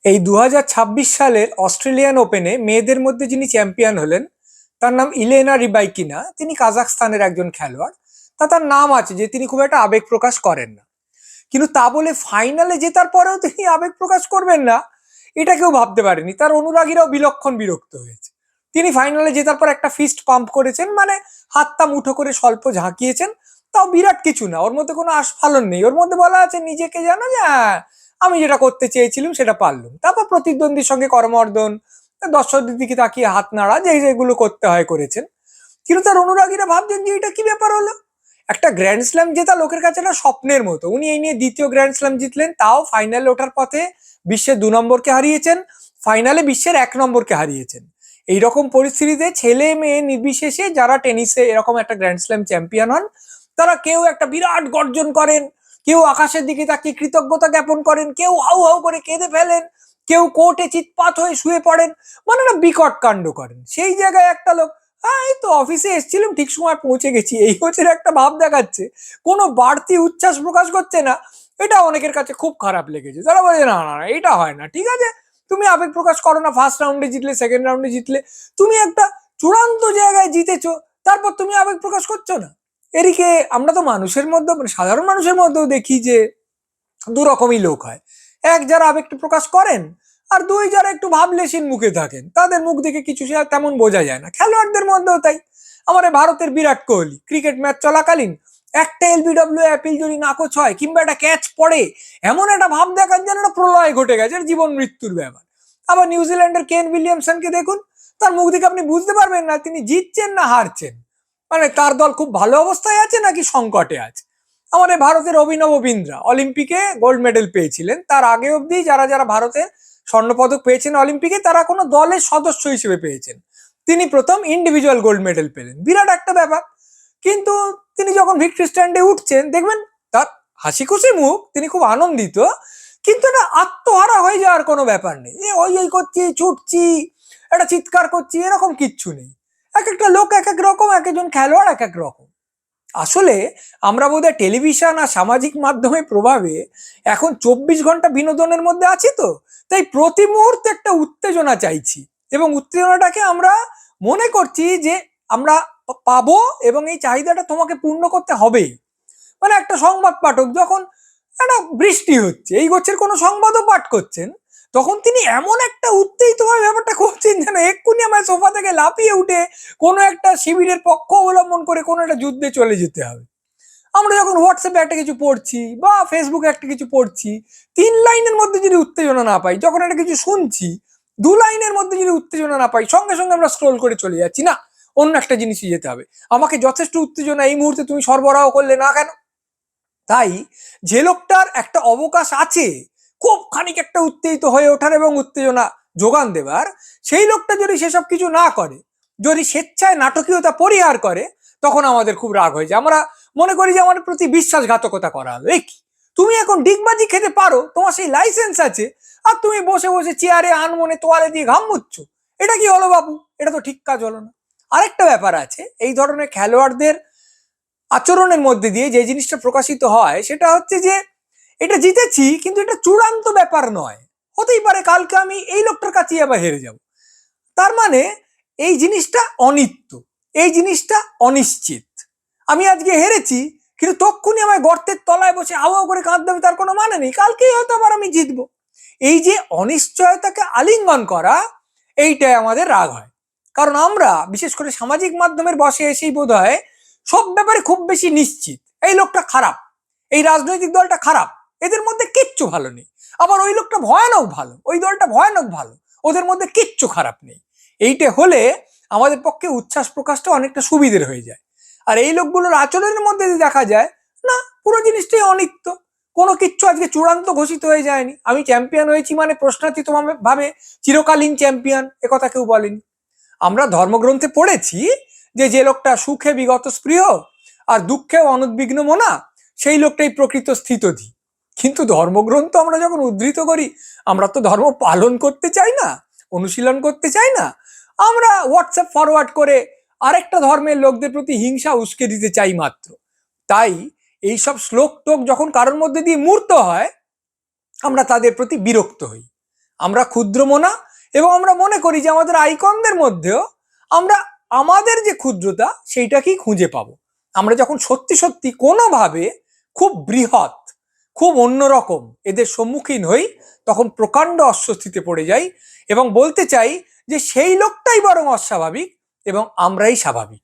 এই 2026 সালের অস্ট্রেলিয়ান ওপেনে মেয়েদের মধ্যে যিনি চ্যাম্পিয়ন হলেন তার নাম ইলেনা রিবাইকিনা। তিনি কাজাখস্তানের একজন খেলোয়াড়। তার নাম আছে যে তিনি খুব একটা আবেগ প্রকাশ করেন না, কিন্তু তা বলে ফাইনালে জেতার পরেও তিনি আবেগ প্রকাশ করবেন না এটা কেউ ভাবতে পারেনি। তার অনুরাগীরাও বিলক্ষণ বিরক্ত হয়েছে। তিনি ফাইনালে জেতার পর একটা ফিস্ট পাম্প করেছেন, মানে হাতটা মুঠো করে স্বল্প ঝাঁকিয়েছেন। তাও বিরাট কিছু না, ওর মধ্যে কোনো আস্ফালন নেই। ওর মধ্যে বলা আছে নিজেকে জানো যে হ্যাঁ, আমি যেটা করতে চেয়েছিলাম সেটা পারলাম। তারপর প্রতিদ্বন্দ্বীর সঙ্গে করমর্দন, দর্শকদের দিকে তাকিয়ে হাত নাড়া, যেগুলো করতে হয় করেছেন। কিন্তু তার অনুরাগীরা ভাবছেন যে এটা কি ব্যাপার হলো। একটা গ্র্যান্ড স্ল্যাম জেতা লোকের কাছে একটা স্বপ্নের মতো। উনি এই নিয়ে দ্বিতীয় গ্র্যান্ড স্ল্যাম জিতলেন, তাও ফাইনালে ওঠার পথে বিশ্বের 2 নম্বরকে হারিয়েছেন, ফাইনালে বিশ্বের 1 নম্বরকে হারিয়েছেন। এইরকম পরিস্থিতিতে ছেলে মেয়ে নির্বিশেষে যারা টেনিসে এরকম একটা গ্র্যান্ড স্ল্যাম চ্যাম্পিয়ন হন, তারা কেউ একটা বিরাট গর্জন করেন, কেউ আকাশের দিকে তাকিয়ে কৃতজ্ঞতা জ্ঞাপন করেন, কেউ হাউ হাউ করে কেঁদে ফেলেন, কেউ কোর্টে চিৎপাত হয়ে শুয়ে পড়েন, মানে একটা বিকট কাণ্ড করেন। সেই জায়গায় একটা লোক, হ্যাঁ এই তো অফিসে এসেছিলাম, ঠিক সময় পৌঁছে গেছি, এই হচ্ছে একটা ভাব দেখাচ্ছে, কোনো বাড়তি উচ্ছ্বাস প্রকাশ করছে না। এটা অনেকের কাছে খুব খারাপ লেগেছে। তারা বলে না না না, এটা হয় না। ঠিক আছে, তুমি আবেগ প্রকাশ করো না, ফার্স্ট রাউন্ডে জিতলে, সেকেন্ড রাউন্ডে জিতলে, তুমি একটা চূড়ান্ত জায়গায় জিতেছো, তারপর তুমি আবেগ প্রকাশ করছো না। এদিকে আমরা তো মানুষের মধ্যে, মানে সাধারণ মানুষের মধ্যেও দেখি যে দু রকমই লোক হয়। এক যারা আবেগটা প্রকাশ করেন, আর দুই যারা একটু ভাবলেশীন মুখে থাকেন। তাদের মুখ দেখে কিছু সে তেমন বোঝা যায় না। খেলোয়াড়দের মধ্যেও তাই। আমাদের ভারতের বিরাট কোহলি ক্রিকেট ম্যাচ চলাকালীন একটা এলবিডব্লিউ অ্যাপিল যদি নাকচ হয় কিংবা একটা ক্যাচ পড়ে, এমন একটা ভাব দেখান যেন একটা প্রলয় ঘটে গেছে, জীবন মৃত্যুর ব্যাপার। আবার নিউজিল্যান্ডের কেন উইলিয়ামসনকে দেখুন, তার মুখ দেখে আপনি বুঝতে পারবেন না তিনি জিতছেন না হারছেন, মানে তার দল খুব ভালো অবস্থায় আছে নাকি সংকটে আছে। আমাদের ভারতের অভিনব বিন্দ্রা অলিম্পিকে গোল্ড মেডেল পেয়েছিলেন। তার আগে অবধি যারা যারা ভারতের স্বর্ণপদক পেয়েছেন অলিম্পিকে, তারা কোনো দলের সদস্য হিসেবে পেয়েছেন। তিনি প্রথম ইন্ডিভিজুয়াল গোল্ড মেডেল পেলেন, বিরাট একটা ব্যাপার। কিন্তু তিনি যখন ভিক্টরি স্ট্যান্ডে উঠছেন দেখবেন তার হাসি খুশি মুখ, তিনি খুব আনন্দিত, কিন্তু এটা আত্মহারা হয়ে যাওয়ার কোনো ব্যাপার নেই। ওই ওই করছি, ছুটছি, একটা চিৎকার করছি, এরকম কিচ্ছু নেই। এক একটা লোক এক এক রকম, এক একজন খেলোয়াড় এক এক রকম। আসলে আমরা বোধহয় টেলিভিশন আর সামাজিক মাধ্যমের প্রভাবে এখন 24 ঘন্টা বিনোদনের মধ্যে আছি, তো তাই প্রতি মুহূর্তে একটা উত্তেজনা চাইছি, এবং উত্তেজনাটাকে আমরা মনে করছি যে আমরা পাবো, এবং এই চাহিদাটা তোমাকে পূর্ণ করতে হবেই। মানে একটা সংবাদ পাঠক যখন একটা বৃষ্টি হচ্ছে, এই গোছের কোনো সংবাদও পাঠ করছেন, তখন তিনি এমন একটা উত্তেজিতভাবে ব্যাপারটা করছেন যেন এক্ষুনি আমার সোফা থেকে লাফিয়ে উঠে কোনো একটা শিবিরের পক্ষ অবলম্বন করে কোনো একটা যুদ্ধে চলে যেতে হবে। আমরা যখন হোয়াটসঅ্যাপে একটা কিছু পড়ছি বা ফেসবুকে একটা কিছু পড়ছি, 3 লাইনের মধ্যে যদি উত্তেজনা না পাই, যখন একটা কিছু শুনছি 2 লাইনের মধ্যে যদি উত্তেজনা না পাই, সঙ্গে সঙ্গে আমরা স্ক্রোল করে চলে যাচ্ছি, না অন্য একটা জিনিসই যেতে হবে, আমাকে যথেষ্ট উত্তেজনা এই মুহূর্তে তুমি সরবরাহ করলে না কেন। তাই যে লোকটার একটা অবকাশ আছে খুব খানিক একটা উত্তেজিত হয়ে ওঠার এবং উত্তেজনা যোগান দেবার, সেই লোকটা যদি সেসব কিছু না করে, যদি স্বেচ্ছায় নাটকীয়তা পরিহার করে, তখন আমাদের খুব রাগ হয়ে যায়। আমরা মনে করি যে আমাদের প্রতি বিশ্বাসঘাতকতা করা হলো। এই কি, তুমি এখন ডিগবাজি খেতে পারো, তোমার সেই লাইসেন্স আছে, আর তুমি বসে বসে চেয়ারে আনমনে তোয়ালে দিয়ে ঘাম মুচ্ছ, এটা কি হলো বাবু? এটা তো ঠিক কাজ হলো না। আরেকটা ব্যাপার আছে, এই ধরনের খেলোয়াড়দের আচরণের মধ্যে দিয়ে যে জিনিসটা প্রকাশিত হয় সেটা হচ্ছে যে এটা জিতেছি, কিন্তু এটা চূড়ান্ত ব্যাপার নয়। হতেই পারে কালকে আমি এই লোকটার কাছেই আবার হেরে যাব। তার মানে এই জিনিসটা অনিত্য, এই জিনিসটা অনিশ্চিত। আমি আজকে হেরেছি, কিন্তু তক্ষুনি আমায় গর্তের তলায় বসে হাওয়া করে কাঁদতে হবে তার কোনো মানে নেই, কালকেই হয়তো আবার আমি জিতবো। এই যে অনিশ্চয়তাকে আলিঙ্গন করা, এইটাই আমাদের রাগ হয়। কারণ আমরা বিশেষ করে সামাজিক মাধ্যমের বসে এসেই বোধ হয় সব ব্যাপারে খুব বেশি নিশ্চিত। এই লোকটা খারাপ, এই রাজনৈতিক দলটা খারাপ, এদের মধ্যে কিচ্ছু ভালো নেই। আবার ওই লোকটা ভয়ানক ভালো, ওই দলটা ভয়ানক ভালো, ওদের মধ্যে কিচ্ছু খারাপ নেই। এইটা হলে আমাদের পক্ষে উচ্ছ্বাস প্রকাশটা অনেকটা সুবিধের হয়ে যায়। আর এই লোকগুলোর আচরণের মধ্যে দেখা যায় না, পুরো জিনিসটাই অনিত্য, কোনো কিচ্ছু আজকে চূড়ান্ত ঘোষিত হয়ে যায়নি। আমি চ্যাম্পিয়ন হয়েছি মানে প্রশ্নাতীত ভাবে চিরকালীন চ্যাম্পিয়ন, একথা কেউ বলেনি। আমরা ধর্মগ্রন্থে পড়েছি যে যে লোকটা সুখে বিগত স্পৃহ আর দুঃখেও অনুদ্বিগ্ন মনা, সেই লোকটাই প্রকৃত স্থিতধী। কিন্তু ধর্মগ্রন্থ আমরা যখন উদ্ধৃত করি, আমরা তো ধর্ম পালন করতে চাই না, অনুশীলন করতে চাই না। আমরা হোয়াটসঅ্যাপ ফরওয়ার্ড করে আরেকটা ধর্মের লোকদের প্রতি হিংসা উস্কে দিতে চাই মাত্র। তাই এইসব শ্লোক টোক যখন কারোর মধ্যে দিয়ে মূর্ত হয়, আমরা তাদের প্রতি বিরক্ত হই। আমরা ক্ষুদ্রমনা এবং আমরা মনে করি যে আমাদের আইকনদের মধ্যেও আমরা আমাদের যে ক্ষুদ্রতা সেইটাকেই খুঁজে পাবো। আমরা যখন সত্যি সত্যি কোনোভাবে খুব বৃহৎ, খুব অন্যরকম এদের সম্মুখীন হই, তখন প্রকাণ্ড অস্বস্তিতে পড়ে যাই এবং বলতে চাই যে সেই লোকটাই বরং অস্বাভাবিক এবং আমরাই স্বাভাবিক।